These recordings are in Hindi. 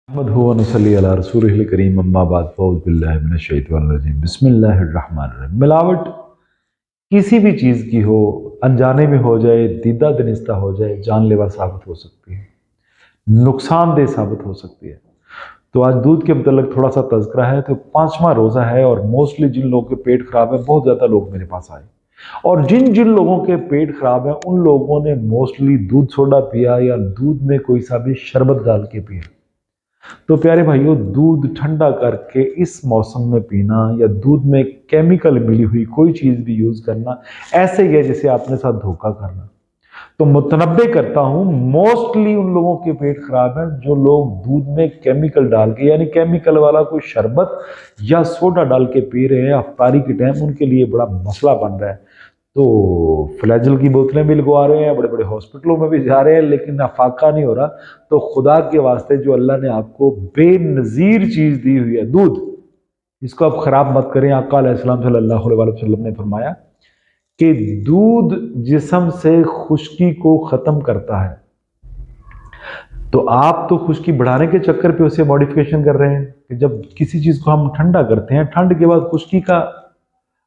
अहमदहु व नसल्ली अला रसूलिहिल करीम अम्मा बाद फ़ऊज़ बिल्लाहि मिनश शैतानिर रजीम बिस्मिल्लाहिर रहमानिर रहीम। मिलावट किसी भी चीज़ की हो, अनजाने में हो जाए, दीदा दनिस्ता हो जाए, जानलेवा साबित हो सकती है, नुकसानदेह साबित हो सकती है। तो आज दूध के मतलब थोड़ा सा तज़किरा है। तो 5वां रोज़ा है और मोस्टली जिन लोगों के पेट खराब है, बहुत ज़्यादा लोग मेरे पास आए और जिन जिन लोगों के पेट खराब है उन लोगों ने मोस्टली दूध सोडा पिया या दूध में कोई सा भी शरबत डाल के पिया। तो प्यारे भाइयों, दूध ठंडा करके इस मौसम में पीना या दूध में केमिकल मिली हुई कोई चीज़ भी यूज़ करना ऐसे ही है जैसे अपने साथ धोखा करना। तो मुतनब्बे करता हूँ, मोस्टली उन लोगों के पेट खराब है जो लोग दूध में केमिकल डाल के यानी केमिकल वाला कोई शरबत या सोडा डाल के पी रहे हैं अफ्तारी के टाइम, उनके लिए बड़ा मसला बन रहा है। तो फ्लैजल की बोतलें भी लगवा रहे हैं, बड़े बड़े हॉस्पिटलों में भी जा रहे हैं, लेकिन अफाका नहीं हो रहा। तो खुदा के वास्ते जो अल्लाह ने आपको बेनज़ीर चीज़ दी हुई है दूध, इसको आप ख़राब मत करें। आका अलैहिस्सलाम सल्लल्लाहु अलैहि वसल्लम ने फरमाया कि दूध जिस्म से खुश्की को ख़त्म करता है। तो आप तो खुश्की बढ़ाने के चक्कर पे उसे मॉडिफिकेशन कर रहे हैं कि जब किसी चीज़ को हम ठंडा करते हैं, ठंड के बाद खुश्की का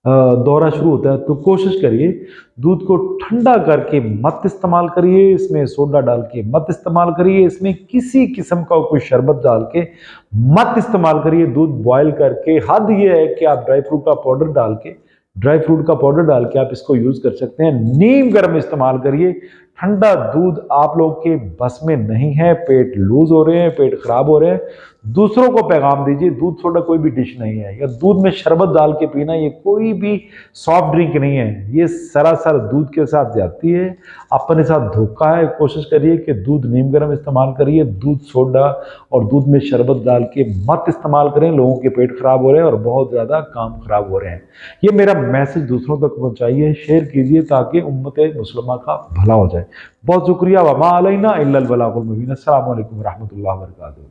दौरा शुरू होता है। तो कोशिश करिए दूध को ठंडा करके मत इस्तेमाल करिए, इसमें सोडा डाल के मत इस्तेमाल करिए, इसमें किसी किस्म का कोई शरबत डाल के मत इस्तेमाल करिए। दूध बॉयल करके हद ये है कि आप ड्राई फ्रूट का पाउडर डाल के आप इसको यूज़ कर सकते हैं। नीम गर्म इस्तेमाल करिए। ठंडा दूध आप लोग के बस में नहीं है, पेट लूज हो रहे हैं, पेट खराब हो रहे हैं, दूसरों को पैगाम दीजिए दूध सोडा कोई भी डिश नहीं है, या दूध में शरबत डाल के पीना ये कोई भी सॉफ्ट ड्रिंक नहीं है, ये सरासर दूध के साथ जाती है, अपने साथ धोखा है। कोशिश करिए कि दूध नीम गर्म इस्तेमाल करिए, दूध सोडा और दूध में शरबत डाल के मत इस्तेमाल करें। लोगों के पेट खराब हो रहे हैं और बहुत ज़्यादा काम खराब हो रहे हैं। ये मेरा मैसेज दूसरों तक पहुँचाइए, शेयर कीजिए ताकि उम्मत मुस्लिमा का भला हो जाए। बहुत शुक्रिया। वमा अलैना इल्लल बलागुल मुबीन। अस्सलामु अलैकुम रहमतुल्लाहि व बरकातुहू।